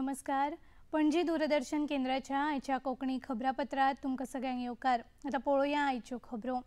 नमस्कार. पणजी दूरदर्शन केंद्राच्या आयच्या कोंकणी खबरापत्रात तुमकां सगळ्यांक येवकार. आता पळोवया आयच्यो खबरो.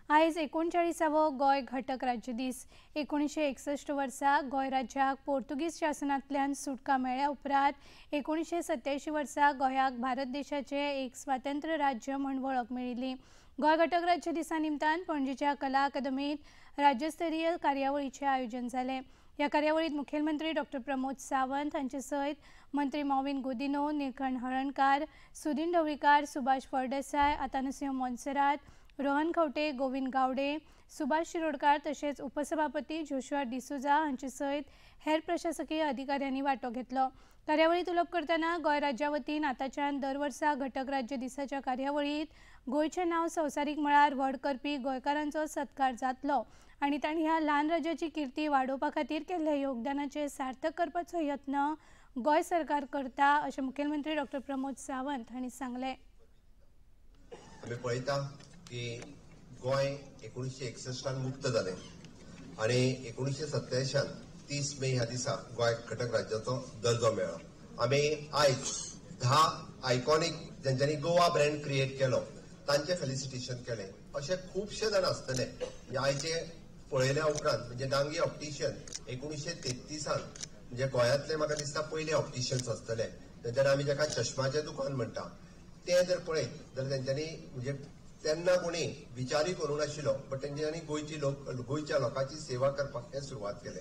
आयज 39वो गोंय घटक राज्य दीस. 1961 वर्सा गोंय राज्याक पोर्तुगीज शासनांतल्यान सुटका मेळ्ळ्या उपरांत 1987 वर्सा गोंयाक भारत देशाचें एक स्वातंत्र्य राज्य म्हूण वळख मेळिल्ली. गोंय घटक राज्य दिसा निमतान पणजीच्या कला अकादमीत राज्यस्तरीय कार्यावळीचें आयोजन जालें. ह्या कार्यावळीत मुखेलमंत्री डॉ. प्रमोद सावंत हांचे सयत मंत्री मॉविन गुदिन्हो, निलकंठ हळर्णकार, सुदीन ढवळीकार, सुभाष फळदेसाय, आतानासिंह मोन्सेरात, रोहन खंवटे, गोविंद गावडे, सुभाष शिरोडकार तशेंच उपसभापती जोशुआ डिसोजा हांचे सयत हेर प्रशासकीय अधिकाऱ्यांनी वांटो घेतलो. कार्यावळीत उलोवप करतना गोंय राज्या वतीन आतांच्यान दर वर्सा घटक राज्य दिसाच्या कार्यावळीत गोंयचें नांव संवसारीक मळार व्हड करपी गोंयकारांचो सत्कार जातलो आनी तांणी ह्या ल्हान राज्याची कीर्ती वाडोवपा खातीर केल्ल्या योगदानाचें सार्थक करपाचो यत्न गोंय सरकार करता अशें मुखेलमंत्री डॉ. प्रमोद सावंत हांणी सांगलें. आमी पळयता की गोंय 1961 मुक्त जालें आनी 1987 30 मे ह्या दिसा गोंय घटक राज्याचो दर्जो मेळ्ळो. आमी आयज 10 आयकॉनीक जेंच्यांनी गोवा ब्रँड क्रिएट केलो तांचें फेलिसिटेशन केलें. अशे खुबशे जाण आसतले म्हणजे आयचे पळयल्या उपरांत म्हणजे डांगी ऑप्टिशियन 1933 म्हणजे गोंयांतले म्हाका दिसता पयले ऑप्टिशियन्स आसतले तेंच्यांनी आमी जाका चश्माचें दुकान म्हणटा तें जर पळयत जाल्यार तेंच्यांनी म्हणजे तेन्ना कोणी विचारूय करूं नाशिल्लो बट तेंच्यांनी गोंयच्या लोकांची सेवा करपाक हें सुरवात केलें.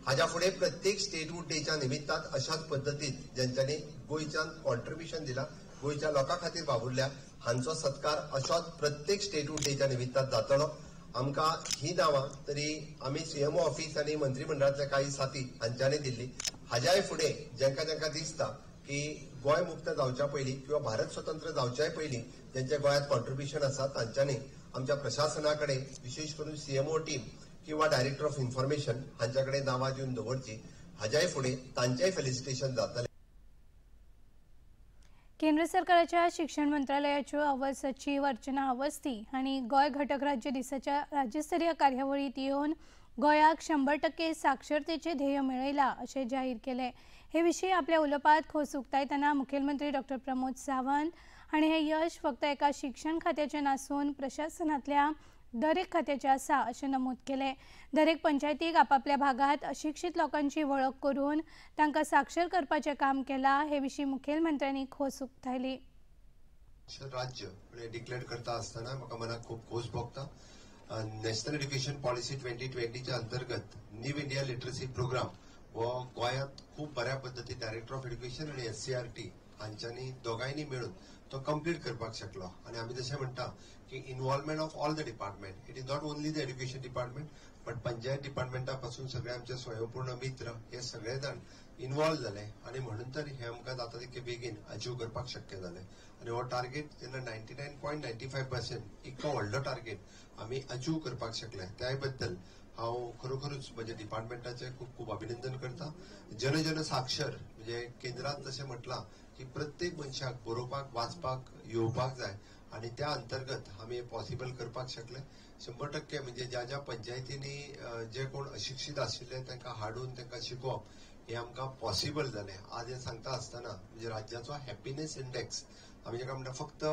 हाच्या फुडें प्रत्येक स्टेटहूड डेच्या निमित्तान अशाच पद्दतीन जेंच्यांनी गोंयच्यान कॉन्ट्रिब्युशन दिलां गोंयच्या लोकां खातीर वावुरल्या हांचो सत्कार अशोच प्रत्येक स्टेटहूड डेच्या निमित्तान जातलो. आमकां ही नांवां तरी आमी सीएमओ ऑफिस आनी मंत्रिमंडळांतले काही साथी हांच्यांनी दिल्ली. हाज्याय फुडें जेंका जेंका दिसता की गोंय मुक्त जावच्या पयलीं किंवा भारत स्वतंत्र जावच्याय पयलीं जेंचें गोंयांत कॉन्ट्रिब्युशन आसा तांच्यांनी आमच्या प्रशासना कडेन विशेष करून सीएमओ टीम किंवा डायरेक्टर ऑफ इन्फॉर्मेशन हांच्या कडेन नांवां दिवन दवरची. हाज्याय फुडें तांचेंय फेलिसिटेशन जातलें. केंद्र सरकाराच्या शिक्षण मंत्रालयाच्यो अवर सचिव अर्चना अवस्थी हांणी गोंय घटक राज्य दिसाच्या राज्यस्तरीय कार्यावळीत येवन गोंयाक 100% साक्षरतेचें ध्येय मेळयलां अशें जाहीर केलें. हे विशीं आपल्या उलोवपांत खोस उक्तायतना मुखेलमंत्री डॉ. प्रमोद सावंत हांणी हें यश फक्त एका शिक्षण खात्याचें नासून प्रशासनांतल्या दरेक खात्याचें आसा अशें नमूद केलें. दरेक पंचायतीक आपापल्या भागांत अशिक्षीत लोकांची वळख करून तांकां साक्षर करपाचें काम केलां हे विशीं मुखेलमंत्र्यांनी खोस उक्तायली. राज्य डिक्लेअर करता आसतना म्हाका मनाक खूब खोस भोगता. नॅशनल एड्युकेशन पॉलिसी 2020च्या अंतर्गत न्यू इंडिया लिटरसी प्रोग्राम हो गोंयांत खूब बऱ्या पद्दतीन डायरेक्टर ऑफ एड्युकेशन आनी SCRT हांच्यांनी दोगांयनी मेळून तो कंप्लीट करपाक शकलो. आनी आमी जशें म्हणटा की involvement of all the department. It is not only the education department but panchayat डिपार्टमेंटा पासून सगळे आमचे स्वयंपूर्ण मित्र हे सगळे जाण इन्वॉल्व जाले आनी म्हणून तर हे आमकां जाता तितके बेगीन अचीव करपाक शक्य जालें. आनी हो टार्गेट जेन्ना 99.95% इतको व्हडलो टार्गेट आमी अचीव करपाक शकले त्याय बद्दल हांव खरोखरूच म्हज्या डिपार्टमेंटाचें खूब खूब अभिनंदन करता. जन साक्षर म्हणजे केंद्रांत तशें म्हटलां की प्रत्येक मनशाक बरोवपाक वाचपाक येवपाक जाय आनी त्या अंतर्गत आमी पॉसिबल करपाक शकले. 100% म्हणजे ज्या ज्या पंचायतींनी जे कोण अशिक्षीत आशिल्ले तांकां हाडून तांकां शिकोवप हे आमकां पॉसिबल जालें. आज हे सांगता आसतना म्हणजे राज्याचो हॅपीनेस इंडेक्स आमी जेका म्हणटा फक्त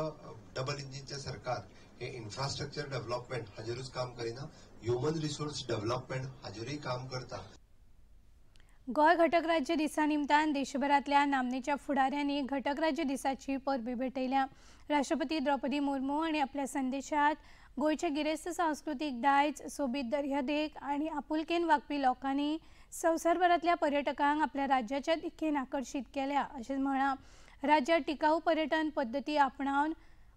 डबल इंजिनचें सरकार हे इन्फ्रास्ट्रक्चर डेव्हलपमेंट हाजेरूच काम करिना, ह्युमन रिसोर्स डेव्हलपमेंट हाजेरूय काम करता. गोंय घटक राज्य दिसा निमतान देशभरांतल्या नामनेच्या फुडाऱ्यांनी घटक राज्य दिसाची परबी भेटयल्या. राष्ट्रपती द्रौपदी मुर्मू हांणी आपल्या संदेशात गोंयचे गिरेस्त सांस्कृतीक दायज, सोबीत दर्यादेग आनी आपुलकेन वागपी लोकांनी संवसारभरांतल्या पर्यटकांक आपल्या राज्याच्या दिकेन आकर्शीत केल्या अशें म्हळां. राज्यांत टिकाऊ पर्यटन पद्दती आपणावन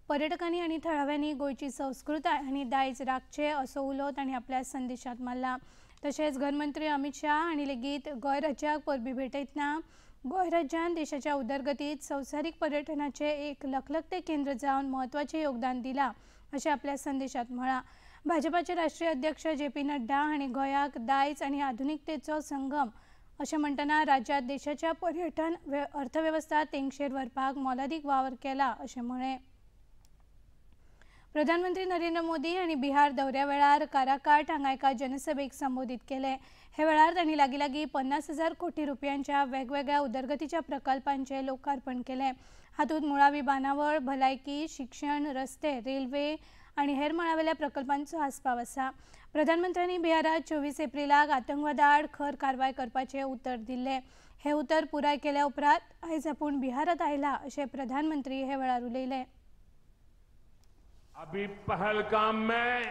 पर्यटकांनी आनी थळाव्यांनी गोंयची संस्कृताय आनी दायज राखचे असो उलो तांणी आपल्या संदेशात मारला. तशेंच गृहमंत्री अमित शाह हांणी लेगीत गोंय राज्याक परबी भेटयतना गोंय राज्यान देशाच्या उदरगतीत संवसारीक पर्यटनाचें एक लखलखतें केंद्र जावन म्हत्वाचें योगदान दिलां अशें आपल्या संदेशात म्हळां. भाजपाचे राष्ट्रीय अध्यक्ष JP नड्डा हांणी गोंयाक दायज आनी आधुनिकतेचो संगम अशें म्हणटना राज्यांत देशाच्या पर्यटन अर्थवेवस्था तेंगशेर व्हरपाक मोलादीक वावर केला अशें म्हळें. प्रधानमंत्री नरेंद्र मोदी आणि बिहार दौऱ्या वेळार काराकाट हांगा एका जनसभेक संबोधित केले। हे वेळार तांणी लागीं 50,000 कोटी रुपयांच्या वेगवेगळ्या उदरगतीच्या प्रकल्पांचे लोकार्पण केले। हातूंत मुळावी बांदावळ, भलायकी, शिक्षण, रस्ते, रेल्वे आणि हेर मळावेल्या प्रकल्पांचो आस्पाव आसा। प्रधानमंत्र्यांनी बिहारात 24 एप्रिलाक आतंकवादा आड खर कारवाय करपाचे उतर दिले। हे उतर पुराय केल्या उपरांत आयज आपूण बिहारात आयला अशें प्रधानमंत्री हे वेळार उलयले। अभी पहलगाम में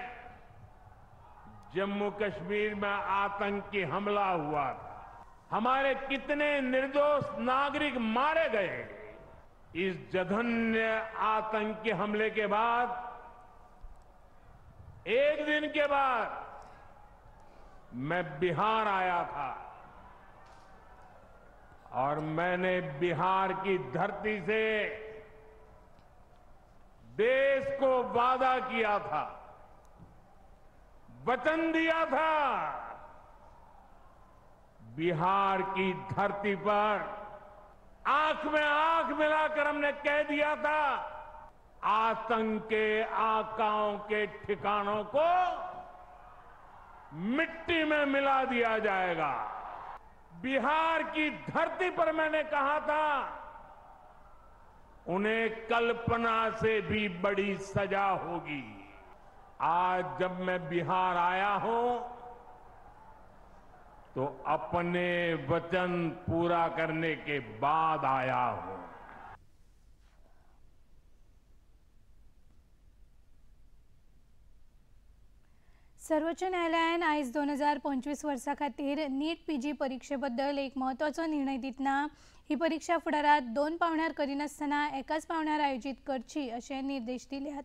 जम्मू कश्मीर में आतंकी हमला हुआ था। हमारे कितने निर्दोष नागरिक मारे गए। इस जघन्य आतंकी हमले के बाद एक दिन के बाद मैं बिहार आया था और मैंने बिहार की धरती से देश को वादा किया था, वचन दिया था। बिहार की धरती पर आंख में आंख मिलाकर हमने कह दिया था, आतंक के आकाओं के ठिकानों को मिट्टी में मिला दिया जाएगा। बिहार की धरती पर मैंने कहा था, उन्हें कल्पना से भी बड़ी सजा होगी। आज जब मैं बिहार आया हूं तो अपने वचन पूरा करने के बाद आया हूं। सर्वोच्च न्यायालयान आयज 2025 वर्सा खातीर नीट पीजी परीक्षेबद्दल एक म्हत्वाचो निर्णय दितना ही परीक्षा फुडारात 2 पावण्यार करिनासतना एकाच पावण्यार आयोजीत करची अशे निर्देश दिल्यात।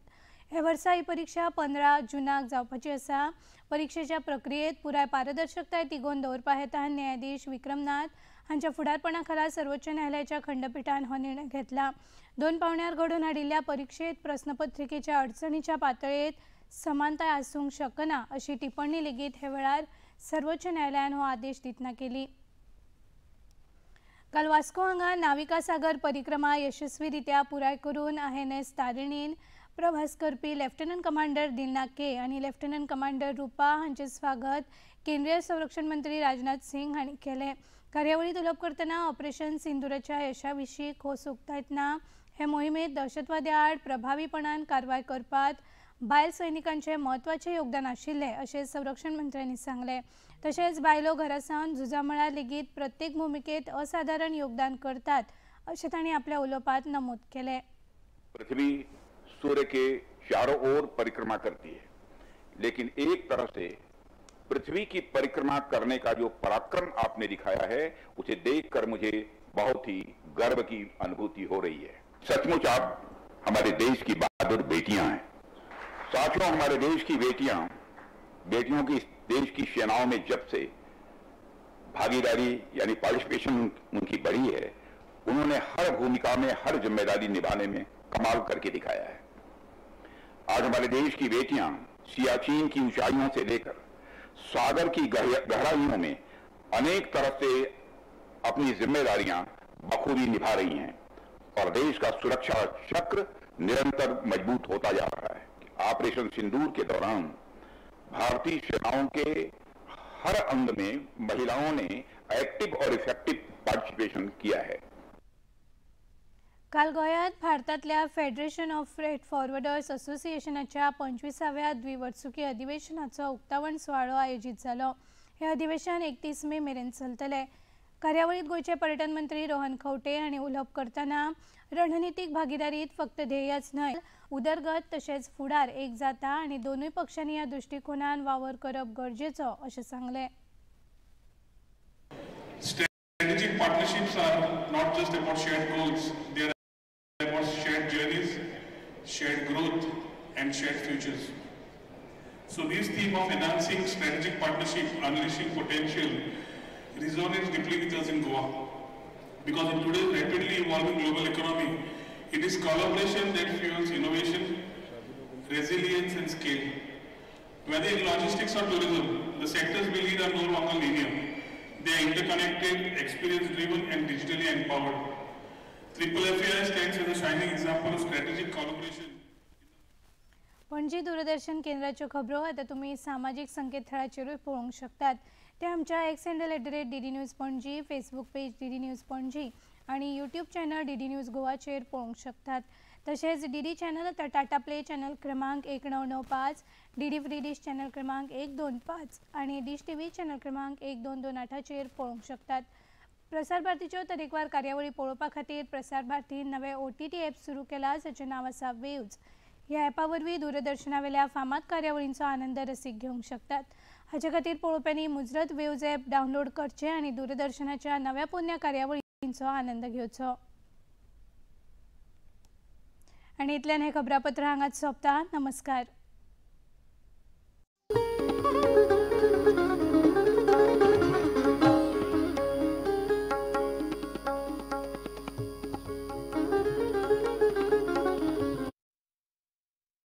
हे वर्सा ही परीक्षा 15 जूनाक जावपाची आसा। परीक्षेच्या प्रक्रियेत पुराय पारदर्शकताय तिगोवन दवरपा हेतान न्यायाधीश विक्रमनाथ हांच्या फुडारपणा खाला सर्वोच्च न्यायालयाच्या खंडपीठान हो निर्णय घेतला। 2 पावण्यार घडोवन हाडिल्ल्या परीक्षेत प्रस्नपत्रिकेच्या अडचणीच्या पातळेत समानताय आसूंक शकना अशी टिप्पणी लेगीत हे वेळार सर्वोच्च न्यायालयान हो आदेश दितना केली। काल वास्को हांगा नाविका सागर परिक्रमा यशस्वीरित्या पुराय करून INS तारिणीन प्रवास करपी लेफ्टनंट कमांडर दिलनाग के आणि लेफ्टनंट कमांडर रूपा हांचे स्वागत केंद्रीय संरक्षण मंत्री राजनाथ सिंग हांणी केले। कार्यावळीत उलोवप करतना ऑपरेशन सिंदूराच्या यशाविशीं खोस उक्तायतना हे मोहिमेत दहशतवाद्या आड प्रभावीपणान कारवाय करपात बायल सैनिकांचे म्हत्वाचे योगदान आशिल्ले अशें संरक्षण मंत्र्यांनी सांगले। तशेंच बायलो घरासावन झुजा मळार लेगीत प्रत्येक भूमिकेत असाधारण योगदान करतात अशें तांणी आपल्या उलोवपांत नमूद केले। पृथ्वी सूर्य के चारों ओर परिक्रमा करती है, लेकिन एक तरह से पृथ्वी की परिक्रमा करने का जो पराक्रम आपने दिखाया है उसे देखकर मुझे बहुत ही गर्व की अनुभूति हो रही है। सचमुच आप हमारे देश की बहादुर बेटियां हैं। साथियों, हमारे देश की बेटियों की देश की सेनाओं में जब से भागीदारी यानी पार्टिसिपेशन उनकी बढ़ी है, उन्होंने हर भूमिका में हर जिम्मेदारी निभाने में कमाल करके दिखाया है। आज हमारे देश की बेटियां सियाचिन की ऊंचाइयों से लेकर सागर की गहराइयों में अनेक तरह से अपनी जिम्मेदारियां बखूबी निभा रही हैं और देश का सुरक्षा चक्र निरंतर मजबूत होता जा रहा है। ऑपरेशन सिंदूर के दौरान भारतीय सेनाओं के हर अंग में महिलाओं ने एक्टिव और इफेक्टिव पार्टिसिपेशन किया है। काल गोयात भारतातल्या फेडरेशन ऑफ फ्रेट फॉरवर्डर्स असोसिएशनाच्या 25व्या द्विवर्सुकी अधिवेशनाचो उक्तावण सुवाळो आयोजित जालो। हे अधिवेशन 31 मे मेरेन चलतले। कार्यावळीत गोयचे पर्यटन मंत्री रोहन खंवटे हांणी उलोवप करतना रणनीतीक भागीदारीत फक्त ध्येयच न्हय, उदरगत तशेंच फुडार एक जाता आनी दोनूय पक्षांनी ह्या दृष्टिकोनान वावर करप गरजेचो अशें सांगलें। Strategic partnerships are not just about shared goals, they are about shared journeys, shared growth and shared futures. So this theme of enhancing strategic partnership, unleashing potential resonates deeply with us in Goa. Because in today's rapidly evolving global economy, it is collaboration that fuels innovation, resilience and scale. Whether in logistics or tourism, the sectors we lead are no longer linear. They are interconnected, experience-driven and digitally empowered. FFI stands as a shining example of strategic collaboration. Panaji दूरदर्शन केंद्राच्यो खबरो आता तुम्ही सामाजिक संकेतथळाचेरूय पळोवंक शकतात। ते आमच्या x handle @DD news Panaji, Facebook page DD news Panaji आणि YouTube channel DD news गोवाचेर पळोवंक शकतात। तसेच DD चॅनल आता टाटा प्ले चॅनल क्रमांक 1995, DD फ्री डिश चॅनल क्रमांक 125 आणि डिश TV चॅनल क्रमांक 1228चेर पळोवंक शकतात। प्रसार भारतीच्यो तरेकवार कार्यावळी पळोवपा खातीर प्रसार भारतीन नवे OTT ॲप सुरू केला, जाचें नांव आसा वेव्ज। ह्या ॲपा वरवीं दूरदर्शना वेल्या फामाद कार्यावळींचो आनंद रसीक घेवंक शकतात। हाचे खातीर पळोवप्यांनी मुजरत वेव्ज ॲप डावनलोड करचें आनी दूरदर्शनाच्या नव्या पोरण्या कार्यावळींचो आनंद घेवचो। आनी इतल्यान हें खबरापत्र हांगाच सोंपता। नमस्कार।